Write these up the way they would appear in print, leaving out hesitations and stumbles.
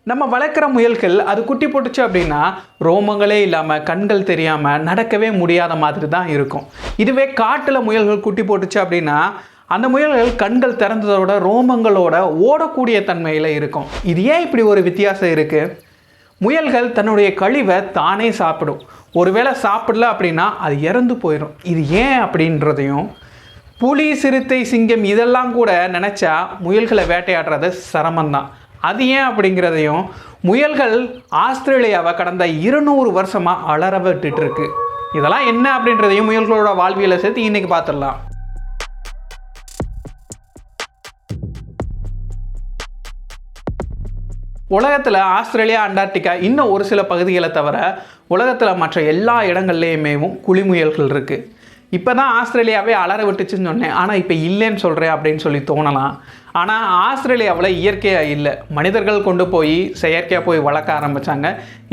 நம்ம வளர்க்குற முயல்கள் அது குட்டி போட்டுச்சு அப்படின்னா ரோமங்களே இல்லாமல் கண்கள் தெரியாமல் நடக்கவே முடியாத மாதிரி தான் இருக்கும். இதுவே காட்டில் முயல்கள் குட்டி போட்டுச்சு அப்படின்னா அந்த முயல்கள் கண்கள் திறந்ததோட ரோமங்களோட ஓடக்கூடிய தன்மையில் இருக்கும். இது ஏன் இப்படி ஒரு வித்தியாசம் இருக்குது? முயல்கள் தன்னுடைய கழிவை தானே சாப்பிடும். ஒருவேளை சாப்பிடல அப்படின்னா அது இறந்து போயிடும். இது ஏன் அப்படின்றதையும், புலி, சிறுத்தை, சிங்கம் இதெல்லாம் கூட நினச்சா முயல்களை வேட்டையாடுறது சிரமம்தான். அது ஏன் அப்படிங்கிறதையும், முயல்கள் ஆஸ்திரேலியாவை கடந்த 200 வருஷமாக அலற விட்டுட்டு இருக்கு. இதெல்லாம் என்ன அப்படின்றதையும் முயல்களோட வாழ்வியலை சேர்த்து இன்னைக்கு பார்த்துடலாம். உலகத்தில் ஆஸ்திரேலியா, அண்டார்டிகா இன்னும் ஒரு சில பகுதிகளை தவிர உலகத்தில் மற்ற எல்லா இடங்கள்லேயுமே குளிமுயல்கள் இருக்குது. இப்போ தான் ஆஸ்திரேலியாவே அலற விட்டுச்சுன்னு சொன்னேன், ஆனால் இப்போ இல்லைன்னு சொல்கிறேன் அப்படின்னு சொல்லி தோணலாம். ஆனால் ஆஸ்திரேலியாவில் இயற்கையாக இல்லை, மனிதர்கள் கொண்டு போய் செயற்கையாக போய் வளர்க்க ஆரம்பித்தாங்க.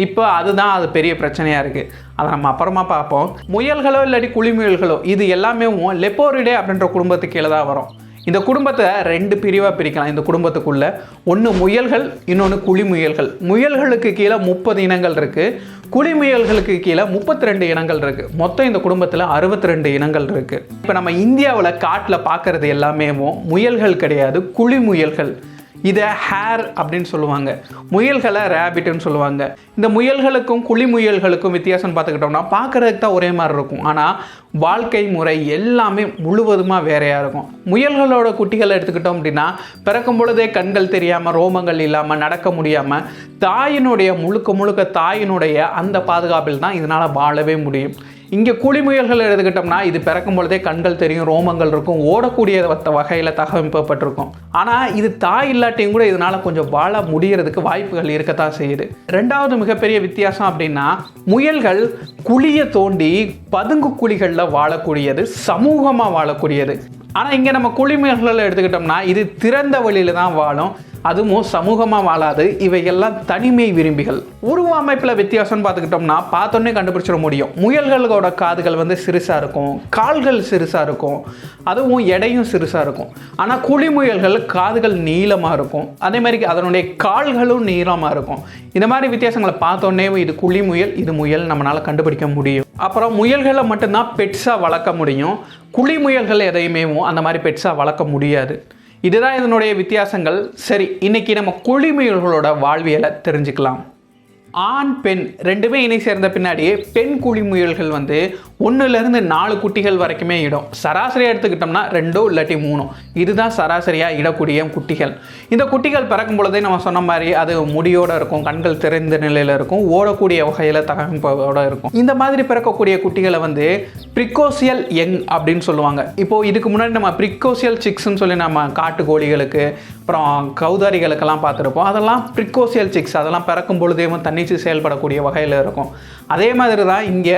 இப்போ அதுதான் அது பெரிய பிரச்சனையாக இருக்குது. அதை நம்ம அப்புறமா பார்ப்போம். முயல்களோ இல்லாட்டி குளிமுயல்களோ இது எல்லாமே லெப்போரிடே அப்படின்ற குடும்பத்துக்கு கீழே தான் வரும். இந்த குடும்பத்தை 2 பிரிவாக பிரிக்கலாம். இந்த குடும்பத்துக்குள்ளே ஒன்று முயல்கள், இன்னொன்று குளிமுயல்கள். முயல்களுக்கு கீழே 30 இனங்கள் இருக்குது, குளிமுயல்களுக்கு கீழே 32 இனங்கள் இருக்குது. மொத்தம் இந்த குடும்பத்தில் 62 இனங்கள் இருக்குது. இப்போ நம்ம இந்தியாவில் காட்டில் பார்க்குறது எல்லாமே முயல்கள் கிடையாது, குளிமுயல்கள். இதை ஹேர் அப்படின்னு சொல்லுவாங்க, முயல்களை ரேபிட்னு சொல்லுவாங்க. இந்த முயல்களுக்கும் குளிமுயல்களுக்கும் வித்தியாசம் பார்த்துக்கிட்டோம்னா பார்க்குறதுக்கு தான் ஒரே மாதிரி இருக்கும், ஆனால் வாழ்க்கை முறை எல்லாமே முழுவதுமாக வேறையாக இருக்கும். முயல்களோட குட்டிகளை எடுத்துக்கிட்டோம் அப்படின்னா பிறக்கும் பொழுதே கண்கள் தெரியாமல், ரோமங்கள் இல்லாமல், நடக்க முடியாமல், தாயினுடைய முழுக்க தாயினுடைய அந்த பாதுகாப்பில் தான் இதனால் வாழவே முடியும். இங்கே குளிமுயல்கள் எடுத்துக்கிட்டோம்னா இது பிறக்கும் பொழுதே கண்கள் தெரியும், ரோமங்கள் இருக்கும், ஓடக்கூடிய வகையில் தகவமைப்பட்டிருக்கும். ஆனால் இது தாய் இல்லாட்டியும் கூட இதனால் கொஞ்சம் வாழ முடிகிறதுக்கு வாய்ப்புகள் இருக்கத்தான் செய்யுது. 2வது மிகப்பெரிய வித்தியாசம் அப்படின்னா, முயல்கள் குழியை தோண்டி பதுங்கு குழிகளில் வாழக்கூடியது, சமூகமாக வாழக்கூடியது. ஆனால் இங்கே நம்ம குளிமுயல்களை எடுத்துக்கிட்டோம்னா இது திறந்த வழியில் தான் வாழும், அதுவும் சமூகமாக வாழாது. இவையெல்லாம் தனிமை விரும்பிகள். உருவ அமைப்பில் வித்தியாசம்னு பார்த்துக்கிட்டோம்னா பார்த்தோன்னே கண்டுபிடிச்சிட முடியும். முயல்களோட காதுகள் சிறுசாக இருக்கும், கால்கள் சிறுசாக இருக்கும், அதுவும் எடையும் சிறுசாக இருக்கும். ஆனால் குளிமுயல்கள் காதுகள் நீளமாக இருக்கும், அதே மாதிரி அதனுடைய கால்களும் நீளமாக இருக்கும். இந்த மாதிரி வித்தியாசங்களை பார்த்தோன்னே இது குளிமுயல், இது முயல் நம்மளால் கண்டுபிடிக்க முடியும். அப்புறம் முயல்களை மட்டும்தான் பெட்ஸாக வளர்க்க முடியும், குளிமுயல்கள் எதையுமே அந்த மாதிரி பெட்ஸாக வளர்க்க முடியாது. இதுதான் இதனுடைய வித்தியாசங்கள். சரி, இன்னைக்கு நம்ம குளிமுயல்களோட வாழ்வியலை தெரிஞ்சுக்கலாம். ஆண், பெண் ரெண்டுமே இணை சேர்ந்த பின்னாடியே பெண் குளிமுயல்கள் 1லேருந்து 4 குட்டிகள் வரைக்குமே இடும். சராசரியாக எடுத்துக்கிட்டோம்னா 2 இல்லாட்டி 3 இதுதான் சராசரியாக இடக்கூடிய குட்டிகள். இந்த குட்டிகள் பிறக்கும் பொழுதே நம்ம சொன்ன மாதிரி அது முடியோடு இருக்கும், கண்கள் திறந்த நிலையில் இருக்கும், ஓடக்கூடிய வகையில் தகவலோடு இருக்கும். இந்த மாதிரி பிறக்கக்கூடிய குட்டிகளை ப்ரிகோசியல் யங் அப்படின்னு சொல்லுவாங்க. இப்போது இதுக்கு முன்னாடி நம்ம ப்ரிகோசியல் சிக்ஸ்ன்னு சொல்லி நம்ம காட்டுக்கோழிகளுக்கு அப்புறம் கௌதாரிகளுக்கெல்லாம் பார்த்துருப்போம். அதெல்லாம் ப்ரிகோசியல் சிக்ஸ், அதெல்லாம் பிறக்கும் பொழுதே தன்னிச்சு செயல்படக்கூடிய வகையில் இருக்கும். அதே மாதிரி தான் இங்கே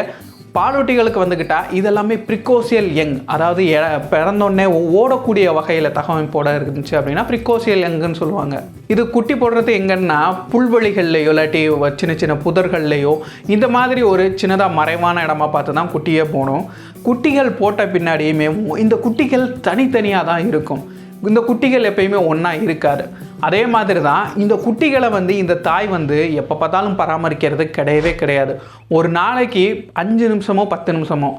பாலூட்டிகளுக்கு வந்துக்கிட்டால் இதெல்லாமே ப்ரிகோசியல் யங், அதாவது பிறந்தோடனே ஓடக்கூடிய வகையில் தகவமைப்போட இருந்துச்சு அப்படின்னா ப்ரிகோசியல் யங்குன்னு சொல்லுவாங்க. இது குட்டி போடுறது எங்கன்னா புல்வெளிகள்லையோ இல்லாட்டி சின்ன சின்ன புதர்கள்லையோ இந்த மாதிரி ஒரு சின்னதாக மறைவான இடமா பார்த்து தான் குட்டியே போகணும். குட்டிகள் போட்ட பின்னாடியுமே இந்த குட்டிகள் தனித்தனியாக தான் இருக்கும். இந்த குட்டிகள் எப்பயுமே ஒன்றா இருக்காது. அதே மாதிரி தான் இந்த குட்டிகளை இந்த தாய் எப்போ பார்த்தாலும் பராமரிக்கிறது கிடையவே கிடையாது. ஒரு நாளைக்கு 5 நிமிஷமோ 10 நிமிஷமோ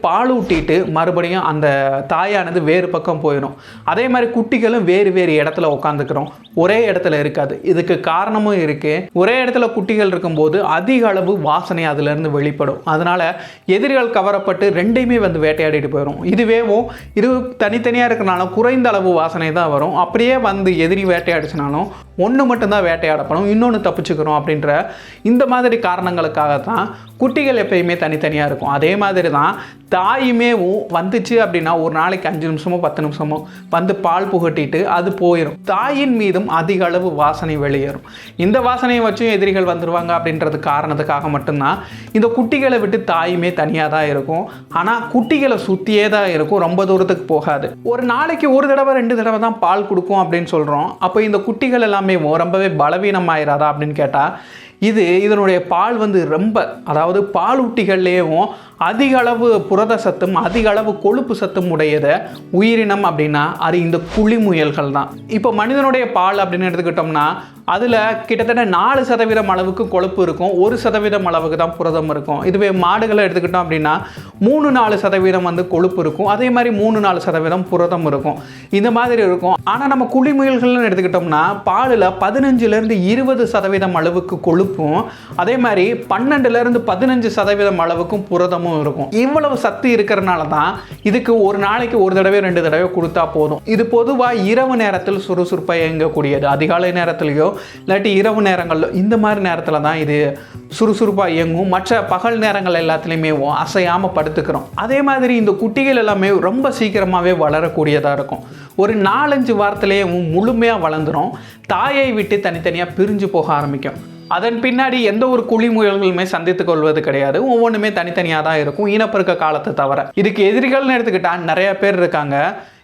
பால் ஊட்டிட்டு மறுபடியும் அந்த தாயானது வேறு பக்கம் போயிடும். அதே மாதிரி குட்டிகளும் வேறு வேறு இடத்துல உட்காந்துக்கிறோம், ஒரே இடத்துல இருக்காது. இதுக்கு காரணமும் இருக்குது. ஒரே இடத்துல குட்டிகள் இருக்கும்போது அதிக அளவு வாசனை அதிலிருந்து வெளிப்படும். அதனால் எதிரிகள் கவரப்பட்டு ரெண்டையுமே வேட்டையாடிட்டு போயிடும். இது தனித்தனியாக இருக்கிறனால குறைந்த அளவு வாசனை தான் வரும். அப்படியே எதிரி வேட்டையாடிச்சினாலும் ஒன்று மட்டும்தான் வேட்டையாடப்படும், இன்னொன்று தப்பிச்சுக்கிறோம் அப்படின்ற இந்த மாதிரி காரணங்களுக்காகத்தான் குட்டிகள் எப்பயுமே தனித்தனியாக இருக்கும். அதே மாதிரி தான் தாயுமே வந்துச்சு அப்படின்னா ஒரு நாளைக்கு 5 நிமிஷமோ 10 நிமிஷமோ பால் புகட்டிட்டு அது போயிடும். தாயின் மீதும் அதிக அளவு வாசனை வெளியேறும். இந்த வாசனையை வச்சும் எதிரிகள் வந்துடுவாங்க அப்படின்றது காரணத்துக்காக மட்டும்தான் இந்த குட்டிகளை விட்டு தாயுமே தனியாக தான் இருக்கும். ஆனால் குட்டிகளை சுற்றியே தான் இருக்கும், ரொம்ப தூரத்துக்கு போகாது. ஒரு நாளைக்கு 1 தடவை 2 தடவை தான் பால் கொடுக்கும் அப்படின்னு சொல்கிறோம். அப்போ இந்த குட்டிகள் எல்லாமே ரொம்பவே பலவீனமாயிராதா அப்படின்னு கேட்டால் இதனுடைய பால் வந்து ரொம்ப, அதாவது பாலூட்டிகள்லேயும் அதிக அளவு புரத சத்தும் அதிக அளவு கொழுப்பு சத்தும் உடையதை உயிரினம் அப்படின்னா அது இந்த குழிமுயல்கள் தான். இப்போ மனிதனுடைய பால் அப்படின்னு எடுத்துக்கிட்டோம்னா அதில் கிட்டத்தட்ட 4% அளவுக்கு கொழுப்பு இருக்கும், 1% அளவுக்கு தான் புரதம் இருக்கும். இதுவே மாடுகளை எடுத்துக்கிட்டோம் அப்படின்னா 3-4% வந்து கொழுப்பு இருக்கும், அதே மாதிரி 3-4% புரதம் இருக்கும், இந்த மாதிரி இருக்கும். ஆனால் நம்ம குழிமுயல்கள்னு எடுத்துக்கிட்டோம்னா பாலில் 15-20% அளவுக்கு கொழுப்பும் அதே மாதிரி 12-15% அளவுக்கும் புரதமும் இருக்கும். இவ்வளவு சத்து இருக்கிறதுனால தான் இதுக்கு ஒரு நாளைக்கு ஒரு தடவை 2 தடவை கொடுத்தா போதும். இது பொதுவாக இரவு நேரத்தில் சுறுசுறுப்பாக இயங்கக்கூடியது. அதிகாலை நேரத்திலேயோ இல்லாட்டி இரவு நேரங்கள்ல இந்த மாதிரி நேரத்தில் தான் இது சுறுசுறுப்பாக இயங்கும். மற்ற பகல் நேரங்கள் எல்லாத்துலேயுமே அசையாமல் படுத்துக்கிறோம். அதே மாதிரி இந்த குட்டிகள் எல்லாமே ரொம்ப சீக்கிரமாகவே வளரக்கூடியதாக இருக்கும். ஒரு 4-5 வாரத்திலேயே முழுமையாக வளர்ந்துடும். தாயை விட்டு தனித்தனியாக பிரிஞ்சு போக ஆரம்பிக்கும். அதன் பின்னாடி எந்த ஒரு குழிமுயல்களுமே சந்தித்துக் கொள்வது கிடையாது. ஒவ்வொன்றுமே தனித்தனியாக தான் இருக்கும், இனப்பெருக்க காலத்தை தவிர. இதுக்கு எதிரிகள்னு எடுத்துக்கிட்டால் நிறைய பேர் இருக்காங்க.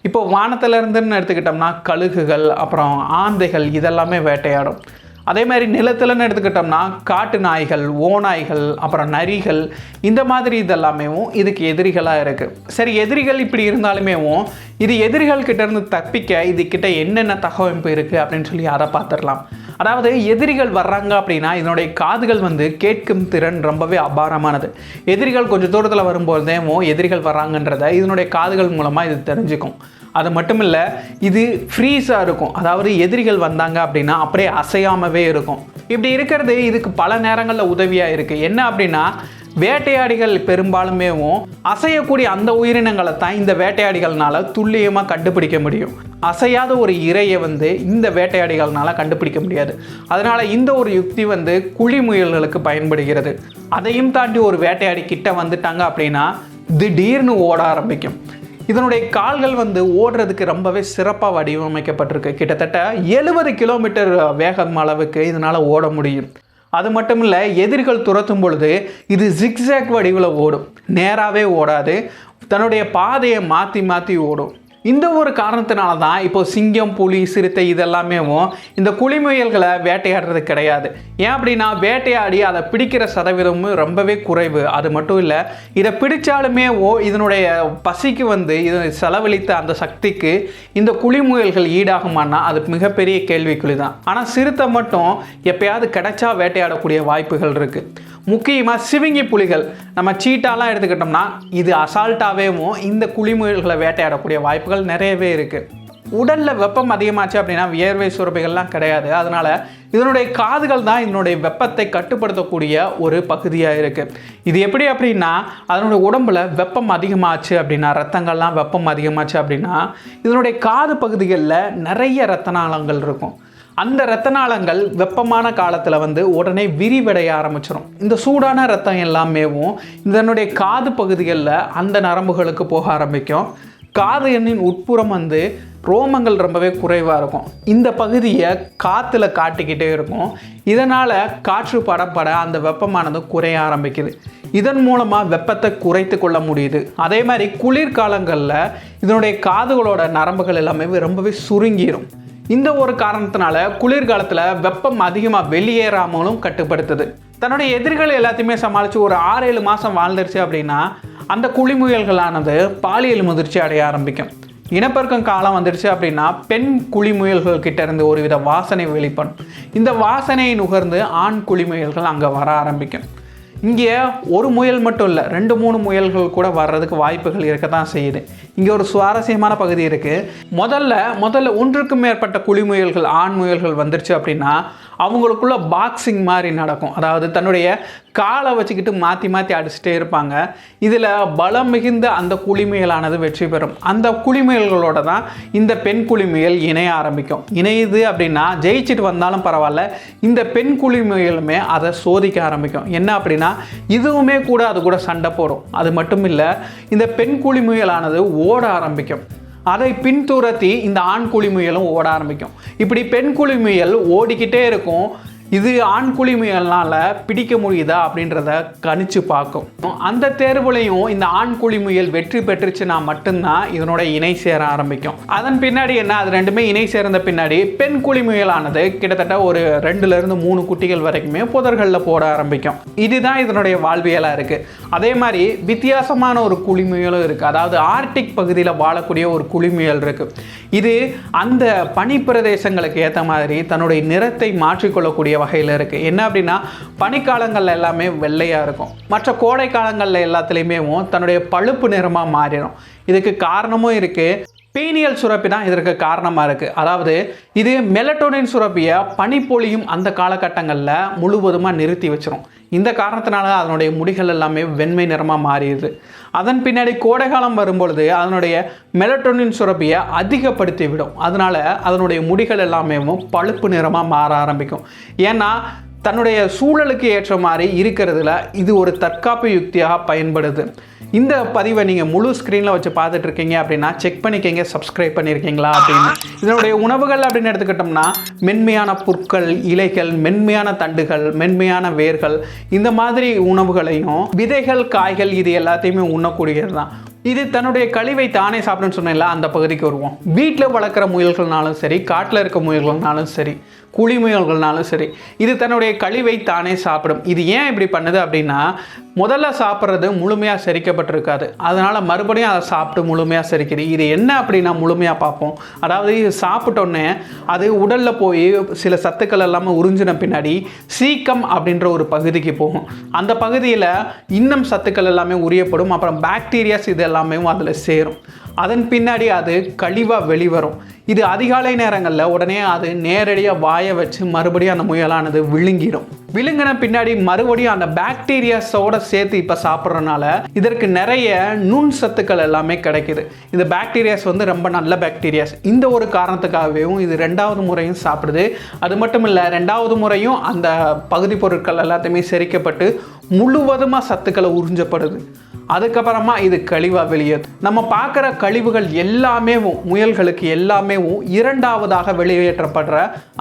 இப்போ வானத்தில் இருந்துன்னு எடுத்துக்கிட்டோம்னா கழுகுகள், அப்புறம் ஆந்தைகள் இதெல்லாமே வேட்டையாடும். அதே மாதிரி நிலத்தில்னு எடுத்துக்கிட்டோம்னா காட்டு நாய்கள், ஓநாய்கள், அப்புறம் நரிகள், இந்த மாதிரி இதெல்லாமே இதுக்கு எதிரிகளாக இருக்குது. சரி, எதிரிகள் இப்படி இருந்தாலுமே இது எதிரிகள் கிட்ட இருந்து தப்பிக்க இதுக்கிட்ட என்னென்ன தகவமைப்பு இருக்குது அப்படின்னு சொல்லி அதை பார்த்துடலாம். அதாவது எதிரிகள் வர்றாங்க அப்படின்னா இதனுடைய காதுகள் வந்து கேட்கும் திறன் ரொம்பவே அபாரமானது. எதிரிகள் கொஞ்சம் தூரத்தில் வரும்போதே எதிரிகள் வர்றாங்கன்றதை இதனுடைய காதுகள் மூலமாக இது தெரிஞ்சுக்கும். அது மட்டும் இல்லை, இது ஃப்ரீஸாக இருக்கும். அதாவது எதிரிகள் வந்தாங்க அப்படின்னா அப்படியே அசையாமவே இருக்கும். இப்படி இருக்கிறது இதுக்கு பல நேரங்களில் உதவியாக இருக்குது. என்ன அப்படின்னா வேட்டையாடிகள் பெரும்பாலுமே அசையக்கூடிய அந்த உயிரினங்களை தான் இந்த வேட்டையாடிகள்னால துல்லியமாக கண்டுபிடிக்க முடியும். அசையாத ஒரு இரையை வந்து இந்த வேட்டையாடிகள்னால கண்டுபிடிக்க முடியாது. அதனால் இந்த ஒரு யுக்தி வந்து குழிமுயல்களுக்கு பயன்படுகிறது. அதையும் தாண்டி ஒரு வேட்டையாடி கிட்ட வந்துட்டாங்க அப்படின்னா திடீர்னு ஓட ஆரம்பிக்கும். இதனுடைய கால்கள் வந்து ஓடுறதுக்கு ரொம்பவே சிறப்பாக வடிவமைக்கப்பட்டிருக்கு. கிட்டத்தட்ட 70 கிலோமீட்டர் வேகம் அளவுக்கு இதனால் ஓட முடியும். அது மட்டும் இல்லை, எதிரிகள் துரத்தும் பொழுது இது ஜிக்ஸாக் வடிவில் ஓடும், நேராகவே ஓடாது, தன்னுடைய பாதையை மாற்றி மாற்றி ஓடும். இந்த ஒரு காரணத்தினால தான் இப்போ சிங்கம், புலி, சிறுத்தை இதெல்லாமே இந்த குழிமுயல்களை வேட்டையாடுறது கிடையாது. ஏன் அப்படின்னா வேட்டையாடி அதை பிடிக்கிற சதவீதமும் ரொம்பவே குறைவு. அது மட்டும் இல்லை, இதை பிடிச்சாலுமே இதனுடைய பசிக்கு வந்து இதை செலவழித்த அந்த சக்திக்கு இந்த குழிமுயல்கள் ஈடாகுமானா அது மிகப்பெரிய கேள்விக்குறி தான். ஆனால் சிறுத்தை மட்டும் எப்பயாவது கிடைச்சா வேட்டையாடக்கூடிய வாய்ப்புகள் இருக்குது. முக்கியமாக சிவிங்கி புலிகள், நம்ம சீட்டாலாம் எடுத்துக்கிட்டோம்னா இது அசால்ட்டாகவே இந்த குழிமுயல்களை வேட்டையாடக்கூடிய வாய்ப்புகள் நிறையவே இருக்குது. உடலில் வெப்பம் அதிகமாச்சு அப்படின்னா வியர்வை சுரப்பிகள்லாம் கிடையாது. அதனால் இதனுடைய காதுகள் தான் இதனுடைய வெப்பத்தை கட்டுப்படுத்தக்கூடிய ஒரு பகுதியாக இருக்குது. இது எப்படி அப்படின்னா அதனுடைய உடம்புல வெப்பம் அதிகமாச்சு அப்படின்னா, ரத்தங்கள்லாம் வெப்பம் அதிகமாச்சு அப்படின்னா இதனுடைய காது பகுதிகளில் நிறைய இரத்த நாளங்கள் இருக்கும். அந்த இரத்த நாளங்கள் வெப்பமான காலத்தில் வந்து உடனே விரிவடைய ஆரம்பிச்சிடும். இந்த சூடான ரத்தம் எல்லாமே இதனுடைய காது பகுதிகளில் அந்த நரம்புகளுக்கு போக ஆரம்பிக்கும். காது எண்ணின் உட்புறம் வந்து ரோமங்கள் ரொம்பவே குறைவாக இருக்கும். இந்த பகுதியை காற்றுல காட்டிக்கிட்டே இருக்கும். இதனால் காற்று படப்பட அந்த வெப்பமானது குறைய ஆரம்பிக்குது. இதன் மூலமாக வெப்பத்தை குறைத்து கொள்ள முடியுது. அதே மாதிரி குளிர்காலங்களில் இதனுடைய காதுகளோட நரம்புகள் எல்லாமே ரொம்பவே சுருங்கிடும். இந்த ஒரு காரணத்தினால குளிர்காலத்தில் வெப்பம் அதிகமாக வெளியேறாமலும் கட்டுப்படுத்துது. தன்னுடைய எதிரிகள் எல்லாத்தையுமே சமாளித்து ஒரு 6-7 மாதம் வாழ்ந்துருச்சு அப்படின்னா அந்த குழிமுயல்களானது பாலியல் முதிர்ச்சி அடைய ஆரம்பிக்கும். இனப்பெருக்கம் காலம் வந்துடுச்சு அப்படின்னா பெண் குழிமுயல்கள் கிட்ட இருந்து ஒருவித வாசனை வெளிப்படும். இந்த வாசனையை நுகர்ந்து ஆண் குழிமுயல்கள் அங்கே வர ஆரம்பிக்கும். இங்கே ஒரு முயல் மட்டும் இல்லை, 2-3 முயல்கள் கூட வர்றதுக்கு வாய்ப்புகள் இருக்க தான் செய்யுது. இங்கே ஒரு சுவாரஸ்யமான பகுதி இருக்குது. முதல்ல ஒன்றுக்கும் மேற்பட்ட குழிமுயல்கள், ஆண் முயல்கள் வந்துருச்சு அப்படின்னா அவங்களுக்குள்ள பாக்ஸிங் மாதிரி நடக்கும். அதாவது தன்னுடைய காலை வச்சுக்கிட்டு மாற்றி மாற்றி அடிச்சுட்டே இருப்பாங்க. இதில் பலம் மிகுந்த அந்த குழிமுயலானது வெற்றி பெறும். அந்த குழிமுயல்களோட தான் இந்த பெண் குழிமுயல் இணைய ஆரம்பிக்கும். இணையுது அப்படின்னா ஜெயிச்சுட்டு வந்தாலும் பரவாயில்ல, இந்த பெண் குழிமுயலுமே அதை சோதிக்க ஆரம்பிக்கும். என்ன அப்படின்னா இதுவுமே கூட அது கூட சண்டை போடும். அது மட்டும் இல்லை, இந்த பெண் குழிமுயலானது ஓட ஆரம்பிக்கும். அதை பின்துரத்தி இந்த ஆண் குழிமுயலும் ஓட ஆரம்பிக்கும். இப்படி பெண் குழிமுயல் ஓடிக்கிட்டே இருக்கும். இது ஆண் குழி முயல்னால பிடிக்க முடியுதா அப்படின்றத கணிச்சு பார்க்கும். அந்த தேர்வுலையும் இந்த ஆண் குழி முயல் வெற்றி பெற்றுச்சுன்னா மட்டும்தான் இதனோட இணை சேர ஆரம்பிக்கும். அதன் பின்னாடி என்ன, அது ரெண்டுமே இணை சேர்ந்த பின்னாடி பெண் குழி முயலானது கிட்டத்தட்ட ஒரு 2லிருந்து 3 குட்டிகள் வரைக்குமே புதர்களில் போட ஆரம்பிக்கும். இதுதான் இதனுடைய வாழ்வியலாக இருக்குது. அதே மாதிரி வித்தியாசமான ஒரு குழி முயலும் இருக்குது. அதாவது ஆர்டிக் பகுதியில் வாழக்கூடிய ஒரு குழி முயல் இருக்குது. இது அந்த பனி பிரதேசங்களுக்கு ஏற்ற மாதிரி தன்னுடைய நிறத்தை மாற்றிக்கொள்ளக்கூடிய வகையில் இருக்குது. என்ன அப்படின்னா, பனிக்காலங்களில் எல்லாமே வெள்ளையாக இருக்கும், மற்ற கோடை காலங்களில் எல்லாத்துலேயுமே தன்னுடைய பழுப்பு நிறமாக மாறிடும். இதுக்கு காரணமும் இருக்குது. பீனியல் சுரப்பி தான் இதற்கு காரணமாக இருக்குது. அதாவது இது மெலட்டோனின் சுரப்பியை பனிப்பொழியும் அந்த காலகட்டங்களில் முழுவதுமாக நிறுத்தி வச்சிடும். இந்த காரணத்தினால அதனுடைய முடிகள் எல்லாமே வெண்மை நிறமாக மாறிடுது. அதன் பின்னாடி கோடைகாலம் வரும்பொழுது அதனுடைய மெலட்டோனின் சுரப்பியை அதிகப்படுத்தி விடும். அதனால் அதனுடைய முடிகள் எல்லாமே பழுப்பு நிறமாக மாற ஆரம்பிக்கும். ஏன்னா தன்னுடைய சூழலுக்கு ஏற்ற மாதிரி இருக்கிறதுல இது ஒரு தற்காப்பு யுக்தியாக பயன்படுது. இந்த பதிவை நீங்கள் முழு ஸ்க்ரீனில் வச்சு பார்த்துட்டு இருக்கீங்க அப்படின்னா செக் பண்ணிக்கங்க, சப்ஸ்கிரைப் பண்ணியிருக்கீங்களா அப்படின்னு. இதனுடைய உணவுகள் அப்படின்னு எடுத்துக்கிட்டோம்னா மென்மையான புற்கள், இலைகள், மென்மையான தண்டுகள், மென்மையான வேர்கள், இந்த மாதிரி உணவுகளையும் விதைகள், காய்கள் இது எல்லாத்தையுமே உண்ணக்கூடியது தான். இது தன்னுடைய கழிவை தானே சாப்பிடுன்னு சொன்னேன்ல, அந்த பகுதிக்கு வருவோம். வீட்டில் வளர்க்குற முயல்கள்னாலும் சரி, காட்டில் இருக்க முயல்கள்னாலும் சரி, குழி முயல்கள்னாலும் சரி, இது தன்னுடைய கழிவை தானே சாப்பிடும். இது ஏன் இப்படி பண்ணுது அப்படின்னா, முதல்ல சாப்பிட்றது முழுமையாக செரிக்கப்பட்டிருக்காது, அதனால் மறுபடியும் அதை சாப்பிட்டு முழுமையாக செரிக்குது. இது என்ன அப்படின்னா முழுமையாக பார்ப்போம். அதாவது இது சாப்பிட்டோன்னே அது உடலில் போய் சில சத்துக்கள் எல்லாமே உறிஞ்சின பின்னாடி சீக்கம் அப்படின்ற ஒரு பகுதிக்கு போகும். அந்த பகுதியில் இன்னும் சத்துக்கள் எல்லாமே உரியப்படும். அப்புறம் பாக்டீரியாஸ் இது எல்லாமே அதில் சேரும். அதன் பின்னாடி அது கழிவாக வெளிவரும். இது அதிகாலை நேரங்களில் உடனே அது நேரடியாக வாயை வச்சு மறுபடியும் அந்த முயலானது விழுங்கிடும். விழுங்கின பின்னாடி மறுபடியும் அந்த பாக்டீரியாஸோட சேர்த்து இப்போ சாப்பிட்றதுனால இதற்கு நிறைய நுண் சத்துக்கள் எல்லாமே கிடைக்குது. இந்த பாக்டீரியாஸ் ரொம்ப நல்ல பாக்டீரியாஸ். இந்த ஒரு காரணத்துக்காகவும் இது 2வது முறையும் சாப்பிடுது. அது மட்டும் இல்லை, 2வது முறையும் அந்த பகுதி பொருட்கள் எல்லாத்தையுமே செரிக்கப்பட்டு முழுவதுமாக சத்துக்களை உறிஞ்சப்படுது. அதுக்கப்புறமா இது கழிவாக வெளியேறும். நம்ம பார்க்குற கழிவுகள் எல்லாமே முயல்களுக்கு எல்லாமே 2வதாக வெளியேற்றப்படுற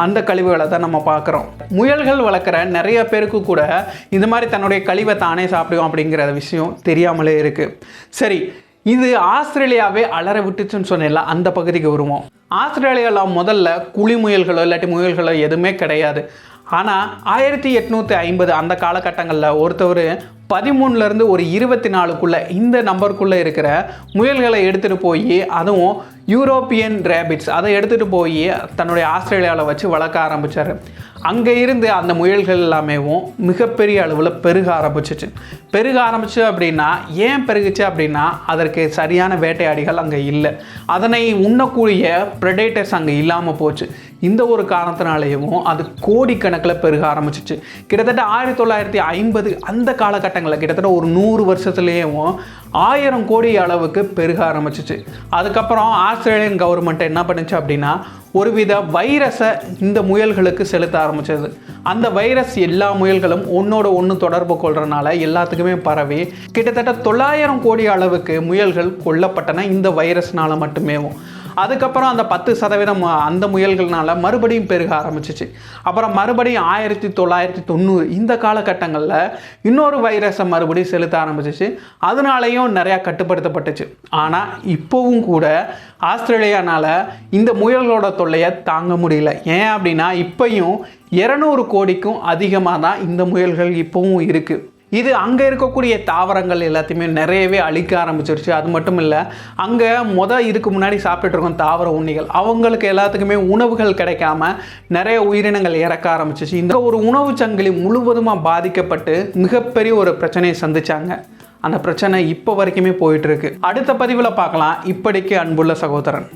அந்த கழிவுகளை தான் நம்ம பார்க்குறோம். முயல்கள் வளர்க்குற நிறைய பேருக்கு கூட இந்த மாதிரி தன்னுடைய கழிவை தானே சாப்பிடுவோம் அப்படிங்கிற விஷயம் தெரியாமலே இருக்குது. சரி, இது ஆஸ்திரேலியாவே அலற விட்டுச்சுன்னு சொன்னேன்ல, அந்த பகுதிக்கு வருவோம். ஆஸ்திரேலியாவில் முதல்ல குழி முயல்களோ இல்லாட்டி முயல்களோ எதுவுமே கிடையாது. ஆனால் 1850 அந்த காலகட்டங்களில் ஒருத்தவர் 13லேருந்து ஒரு 24க்குள்ளே இந்த நம்பருக்குள்ளே இருக்கிற முயல்களை எடுத்துகிட்டு போய், அதுவும் யூரோப்பியன் ரேபிட்ஸ், அதை எடுத்துகிட்டு போய் தன்னுடைய ஆஸ்திரேலியாவில் வச்சு வளர்க்க ஆரம்பித்தார். அங்கே இருந்து அந்த முயல்கள் எல்லாமே மிகப்பெரிய அளவில் பெருக ஆரம்பிச்சு அப்படின்னா, ஏன் பெருகுச்சு அப்படின்னா அதற்கு சரியான வேட்டையாடிகள் அங்கே இல்லை. அதனை உண்ணக்கூடிய ப்ரெடேட்டர்ஸ் அங்கே இல்லாமல் போச்சு. இந்த ஒரு காரணத்தினாலேயும் அது கோடிக்கணக்கில் பெருக ஆரம்பிச்சிச்சு. கிட்டத்தட்ட 1950 அந்த காலகட்டங்களில் கிட்டத்தட்ட ஒரு 100 வருஷத்துலேயும் 1000 கோடி அளவுக்கு பெருக ஆரம்பிச்சிச்சு. அதுக்கப்புறம் ஆஸ்திரேலியன் கவர்மெண்ட் என்ன பண்ணுச்சு அப்படின்னா, ஒருவித வைரஸை இந்த முயல்களுக்கு செலுத்த ஆரம்பிச்சது. அந்த வைரஸ் எல்லா முயல்களும் ஒன்னோட ஒன்று தொடர்பு கொள்றதுனால எல்லாத்துக்குமே பரவி கிட்டத்தட்ட 900 கோடி அளவுக்கு முயல்கள் கொல்லப்பட்டன இந்த வைரஸ்னால மட்டுமே. அதுக்கப்புறம் அந்த 10% அந்த முயல்கள்னால மறுபடியும் பெருக ஆரம்பிச்சிச்சு. அப்புறம் மறுபடியும் 1990 இந்த காலகட்டங்களில் இன்னொரு வைரஸை மறுபடியும் செலுத்த ஆரம்பிச்சிச்சு. அதனாலையும் நிறையா கட்டுப்படுத்தப்பட்டுச்சு. ஆனால் இப்போவும் கூட ஆஸ்திரேலியானால் இந்த முயல்களோட தொல்லையை தாங்க முடியல. ஏன் அப்படின்னா இப்போயும் 200 கோடிக்கும் அதிகமாக தான் இந்த முயல்கள் இப்போவும் இருக்குது. இது அங்கே இருக்கக்கூடிய தாவரங்கள் எல்லாத்தையுமே நிறையவே அழிக்க ஆரம்பிச்சிருச்சு. அது மட்டும் இல்லை, அங்கே இதுக்கு முன்னாடி சாப்பிட்டுட்டு இருக்கோம் தாவர உண்ணிகள், அவங்களுக்கு எல்லாத்துக்குமே உணவுகள் கிடைக்காம நிறைய உயிரினங்கள் இறக்க ஆரம்பிச்சிச்சு. இந்த ஒரு உணவு சங்கிலி முழுவதுமாக பாதிக்கப்பட்டு மிகப்பெரிய ஒரு பிரச்சனையை சந்திச்சாங்க. அந்த பிரச்சனை இப்போ வரைக்குமே போயிட்டு இருக்கு. அடுத்த பதிவில் பார்க்கலாம். இப்படிக்கு அன்புள்ள சகோதரன்.